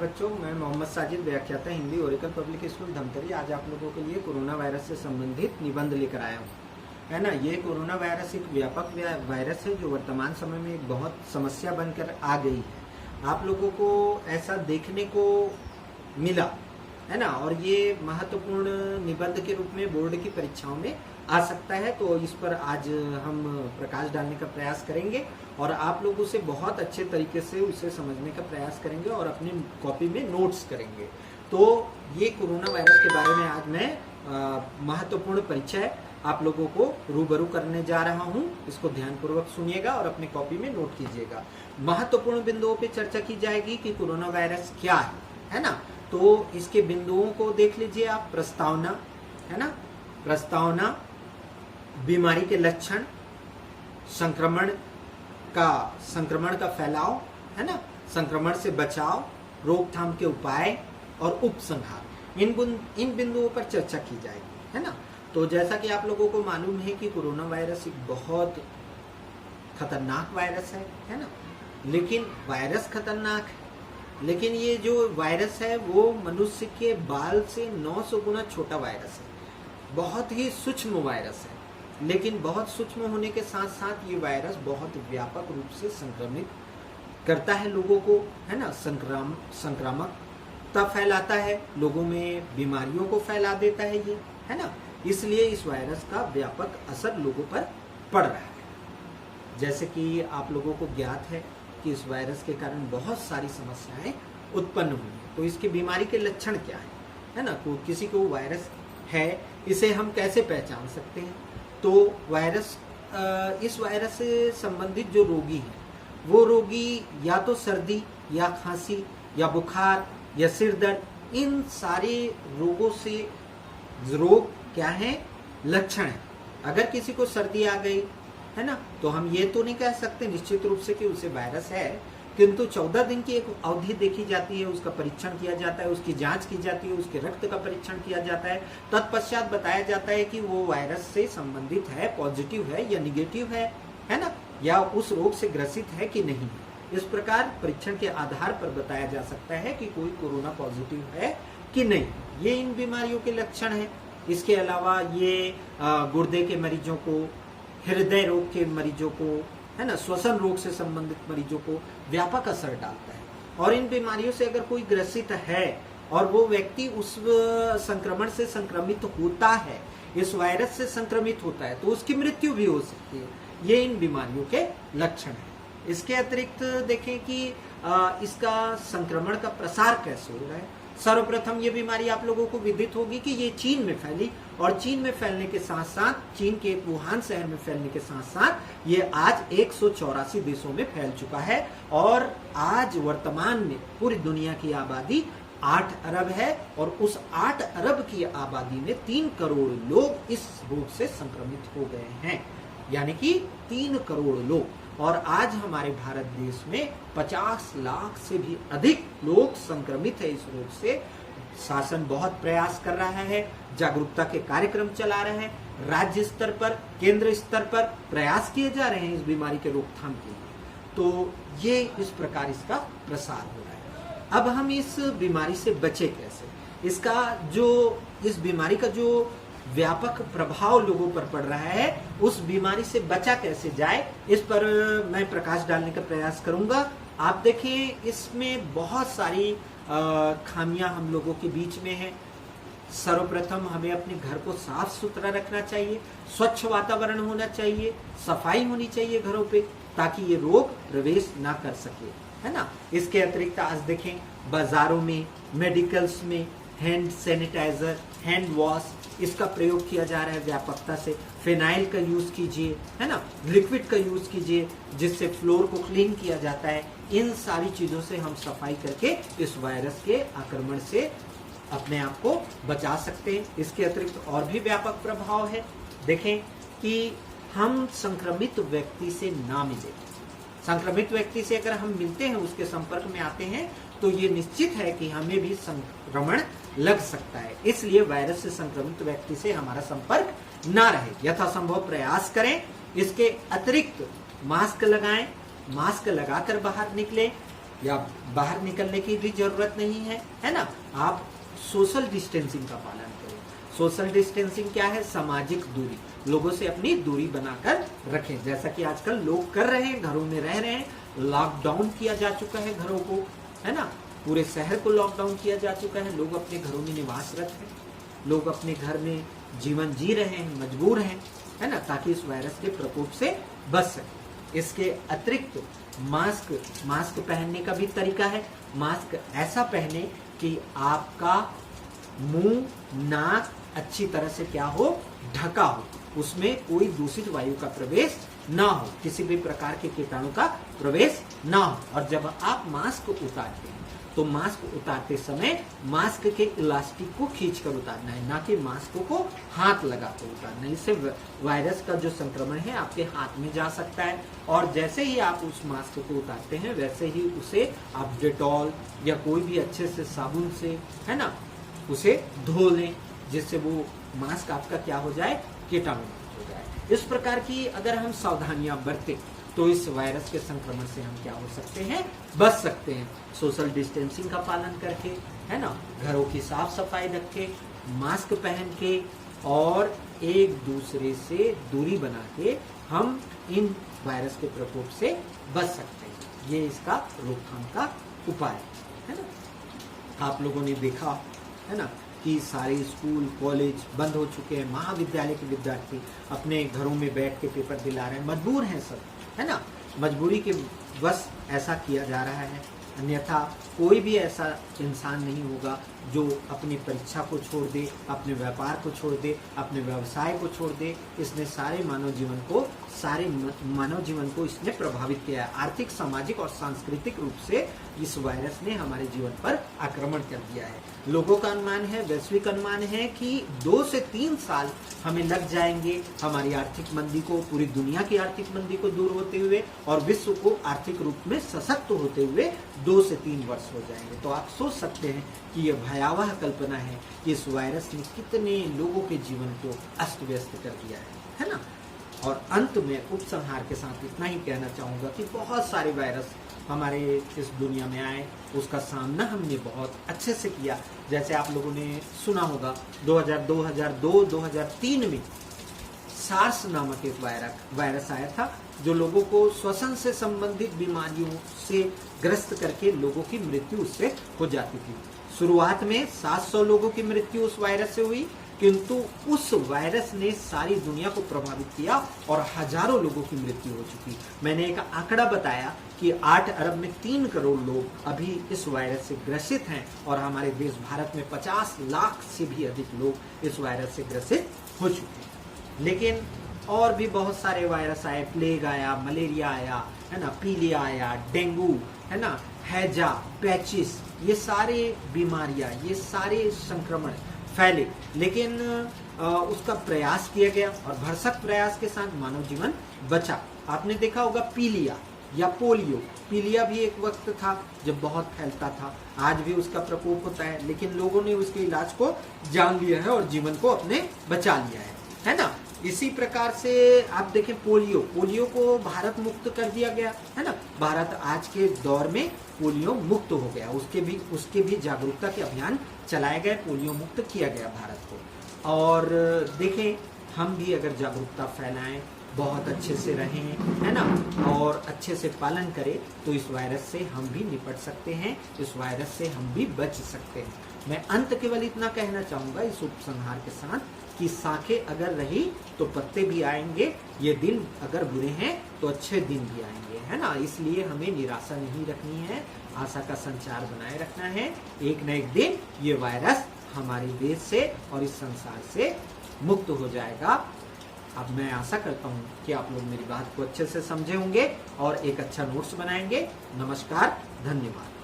बच्चों, मैं मोहम्मद साजिद, व्याख्याता Hindi, Oracle public school Dhamtari. आज आप लोगों के लिए कोरोना वायरस से संबंधित निबंध लेकर आया हूँ, है ना। ये कोरोना वायरस एक व्यापक वायरस है जो वर्तमान समय में एक बहुत समस्या बनकर आ गई है। आप लोगों को ऐसा देखने को मिला, है ना, और ये महत्वपूर्ण निबंध के रूप में बोर्ड की परीक्षाओं में आ सकता है। तो इस पर आज हम प्रकाश डालने का प्रयास करेंगे और आप लोगों से बहुत अच्छे तरीके से उसे समझने का प्रयास करेंगे और अपनी कॉपी में नोट्स करेंगे। तो ये कोरोना वायरस के बारे में आज मैं महत्वपूर्ण परिचय आप लोगों को रूबरू करने जा रहा हूं। इसको ध्यानपूर्वक सुनिएगा और अपनी कॉपी में नोट कीजिएगा। महत्वपूर्ण बिंदुओं पे चर्चा की जाएगी कि कोरोना वायरस क्या है ना। तो इसके बिंदुओं को देख लीजिए आप। प्रस्तावना, है ना, प्रस्तावना, बीमारी के लक्षण, संक्रमण का फैलाव, है ना, संक्रमण से बचाव, रोकथाम के उपाय और उपसंहार, इन बिंदुओं पर चर्चा की जाएगी, है ना। तो जैसा कि आप लोगों को मालूम है कि कोरोना वायरस एक बहुत खतरनाक वायरस है ना। लेकिन वायरस खतरनाक है, लेकिन ये जो वायरस है वो मनुष्य के बाल से 900 गुना छोटा वायरस है। बहुत ही सूक्ष्म वायरस है, लेकिन बहुत सूक्ष्म होने के साथ साथ ये वायरस बहुत व्यापक रूप से संक्रमित करता है लोगों को, है ना। संक्रामकता फैलाता है, लोगों में बीमारियों को फैला देता है ये, है ना। इसलिए इस वायरस का व्यापक असर लोगों पर पड़ रहा है। जैसे कि आप लोगों को ज्ञात है कि इस वायरस के कारण बहुत सारी समस्याएं उत्पन्न हुई हैं। तो इसकी बीमारी के लक्षण क्या है ना। तो किसी को वायरस है, इसे हम कैसे पहचान सकते हैं। तो वायरस, इस वायरस से संबंधित जो रोगी हैं वो रोगी या तो सर्दी या खांसी या बुखार या सिर दर्द, इन सारे रोगों से रोग क्या है, लक्षण है। अगर किसी को सर्दी आ गई, है ना, तो हम ये तो नहीं कह सकते निश्चित रूप से कि उसे वायरस है, किंतु 14 दिन की एक अवधि देखी जाती है, उसका परीक्षण किया जाता है, उसकी जांच की जाती है, उसके रक्त का परीक्षण किया जाता है। तत्पश्चात बताया जाता है कि वो वायरस से संबंधित है, पॉजिटिव है या निगेटिव है ना, या उस रोग से ग्रसित है कि नहीं। इस प्रकार परीक्षण के आधार पर बताया जा सकता है कि कोई कोरोना पॉजिटिव है कि नहीं। ये इन बीमारियों के लक्षण है। इसके अलावा ये गुर्दे के मरीजों को, हृदय रोग के मरीजों को, है ना, श्वसन रोग से संबंधित मरीजों को व्यापक असर डालता है। और इन बीमारियों से अगर कोई ग्रसित है और वो व्यक्ति उस संक्रमण से संक्रमित होता है, इस वायरस से संक्रमित होता है, तो उसकी मृत्यु भी हो सकती है। ये इन बीमारियों के लक्षण है। इसके अतिरिक्त देखें कि इसका संक्रमण का प्रसार कैसे हो रहा है। सर्वप्रथम ये बीमारी आप लोगों को विदित होगी कि ये चीन में फैली, और चीन में फैलने के साथ साथ, चीन के वुहान शहर में फैलने के साथ साथ ये आज 184 देशों में फैल चुका है। और आज वर्तमान में पूरी दुनिया की आबादी 8 अरब है, और उस 8 अरब की आबादी में 3 करोड़ लोग इस रोग से संक्रमित हो गए हैं, यानी कि 3 करोड़ लोग। और आज हमारे भारत देश में 50 लाख से भी अधिक लोग संक्रमित है इस रोग से। शासन बहुत प्रयास कर रहा है, जागरूकता के कार्यक्रम चला रहे हैं, राज्य स्तर पर, केंद्र स्तर पर प्रयास किए जा रहे हैं इस बीमारी के रोकथाम के लिए। तो ये इस प्रकार इसका प्रसार हो रहा है। अब हम इस बीमारी से बचे कैसे, इस बीमारी का जो व्यापक प्रभाव लोगों पर पड़ रहा है, उस बीमारी से बचा कैसे जाए, इस पर मैं प्रकाश डालने का प्रयास करूंगा। आप देखें, इसमें बहुत सारी खामियां हम लोगों के बीच में हैं। सर्वप्रथम हमें अपने घर को साफ सुथरा रखना चाहिए, स्वच्छ वातावरण होना चाहिए, सफाई होनी चाहिए घरों पे, ताकि ये रोग प्रवेश ना कर सके, है ना। इसके अतिरिक्त आज देखें, बाजारों में, मेडिकल्स में हैंड सैनिटाइजर, हैंड वॉश, इसका प्रयोग किया जा रहा है व्यापकता से। फिनाइल का यूज कीजिए, है ना, लिक्विड का यूज कीजिए, जिससे फ्लोर को क्लीन किया जाता है। इन सारी चीजों से हम सफाई करके इस वायरस के आक्रमण से अपने आप को बचा सकते हैं। इसके अतिरिक्त और भी व्यापक प्रभाव है। देखें कि हम संक्रमित व्यक्ति से ना मिले। संक्रमित व्यक्ति से अगर हम मिलते हैं, उसके संपर्क में आते हैं, तो ये निश्चित है कि हमें भी संक्रमण लग सकता है। इसलिए वायरस से संक्रमित व्यक्ति से हमारा संपर्क ना रहे, यथासंभव प्रयास करें। इसके अतिरिक्त मास्क लगाएं, मास्क लगाकर बाहर निकलें, या बाहर निकलने की भी जरूरत नहीं है, है ना। आप सोशल डिस्टेंसिंग का पालन करें। सोशल डिस्टेंसिंग क्या है? सामाजिक दूरी, लोगों से अपनी दूरी बनाकर रखें, जैसा कि आजकल लोग कर रहे हैं, घरों में रह रहे हैं। लॉकडाउन किया जा चुका है घरों को, है ना, पूरे शहर को लॉकडाउन किया जा चुका है। लोग अपने घरों में निवासरत हैं, लोग अपने घर में जीवन जी रहे हैं, मजबूर हैं, है ना, ताकि इस वायरस के प्रकोप से बच सके। इसके अतिरिक्त मास्क पहनने का भी तरीका है। मास्क ऐसा पहने कि आपका मुंह, नाक अच्छी तरह से क्या हो, ढका हो, उसमें कोई दूषित वायु का प्रवेश ना हो, किसी भी प्रकार के कीटाणु का प्रवेश ना हो। और जब आप मास्क उतारते हैं तो मास्क उतारते समय मास्क के इलास्टिक को खींचकर उतारना है, ना कि मास्क को हाथ लगाकर उतारना है। इससे वायरस का जो संक्रमण है आपके हाथ में जा सकता है। और जैसे ही आप उस मास्क को उतारते हैं वैसे ही उसे आप डेटॉल या कोई भी अच्छे से साबुन से, है ना, उसे धो लें, जिससे वो मास्क आपका क्या हो जाए, कीटाणु हो जाए। इस प्रकार की अगर हम सावधानियां बरतें तो इस वायरस के संक्रमण से हम क्या हो सकते हैं, बच सकते हैं। सोशल डिस्टेंसिंग का पालन करके, है ना, घरों की साफ सफाई रखे, मास्क पहन के और एक दूसरे से दूरी बना के हम इन वायरस के प्रकोप से बच सकते हैं। ये इसका रोकथाम का उपाय है ना। आप लोगों ने देखा है ना कि सारे स्कूल कॉलेज बंद हो चुके हैं, महाविद्यालय के विद्यार्थी अपने घरों में बैठ के पेपर दिला रहे हैं, मजबूर हैं सब, है ना, मजबूरी के बस ऐसा किया जा रहा है। अन्यथा कोई भी ऐसा इंसान नहीं होगा जो अपनी परीक्षा को छोड़ दे, अपने व्यापार को छोड़ दे, अपने व्यवसाय को छोड़ दे। इसने सारे मानव जीवन को इसने प्रभावित किया है। आर्थिक, सामाजिक और सांस्कृतिक रूप से इस वायरस ने हमारे जीवन पर आक्रमण कर दिया है। लोगों का अनुमान है, वैश्विक अनुमान है कि 2 से 3 साल हमें लग जाएंगे हमारी आर्थिक मंदी को, पूरी दुनिया की आर्थिक मंदी को दूर होते हुए और विश्व को आर्थिक रूप में सशक्त होते हुए 2 से 3 वर्ष हो जाएंगे। तो आप सोच सकते हैं कि यह भयावह कल्पना है कि इस वायरस ने कितने लोगों के जीवन को अस्त व्यस्त कर दिया है ना। और अंत में उपसंहार के साथ इतना ही कहना चाहूंगा कि बहुत सारे वायरस हमारे इस दुनिया में आए, उसका सामना हमने बहुत अच्छे से किया। जैसे आप लोगों ने सुना होगा 2002-2003 में सार्स नामक एक वायरस आया था, जो लोगों को श्वसन से संबंधित बीमारियों से ग्रस्त करके लोगों की मृत्यु उससे हो जाती थी। शुरुआत में 700 लोगों की मृत्यु उस वायरस से हुई, किंतु उस वायरस ने सारी दुनिया को प्रभावित किया और हजारों लोगों की मृत्यु हो चुकी। मैंने एक आंकड़ा बताया कि 8 अरब में 3 करोड़ लोग अभी इस वायरस से ग्रसित हैं और हमारे देश भारत में 50 लाख से भी अधिक लोग इस वायरस से ग्रसित हो चुके हैं। लेकिन और भी बहुत सारे वायरस आए, प्लेग आया, मलेरिया आया, है ना, पीलिया आया, डेंगू, है ना, हैजा, पैचिस, ये सारे बीमारियां, ये सारे संक्रमण फैले। लेकिन उसका प्रयास किया गया और भरसक प्रयास के साथ मानव जीवन बचा। आपने देखा होगा पीलिया या पोलियो, पीलिया भी एक वक्त था जब बहुत फैलता था, आज भी उसका प्रकोप होता है, लेकिन लोगों ने उसके इलाज को जान लिया है और जीवन को अपने बचा लिया है ना। इसी प्रकार से आप देखें पोलियो को भारत मुक्त कर दिया गया, है ना। भारत आज के दौर में पोलियो मुक्त हो गया, उसके भी जागरूकता के अभियान चलाए गए, पोलियो मुक्त किया गया भारत को। और देखें, हम भी अगर जागरूकता फैलाएं, बहुत अच्छे से रहें, है ना, और अच्छे से पालन करें तो इस वायरस से हम भी निपट सकते हैं, इस वायरस से हम भी बच सकते हैं। मैं अंत केवल इतना कहना चाहूंगा इस उपसंहार के साथ कि शाखें अगर रही तो पत्ते भी आएंगे, ये दिन अगर बुरे हैं तो अच्छे दिन भी आएंगे, है ना। इसलिए हमें निराशा नहीं रखनी है, आशा का संचार बनाए रखना है। एक न एक दिन ये वायरस हमारे देश से और इस संसार से मुक्त हो जाएगा। अब मैं आशा करता हूँ कि आप लोग मेरी बात को अच्छे से समझे होंगे और एक अच्छा नोट्स बनाएंगे। नमस्कार, धन्यवाद।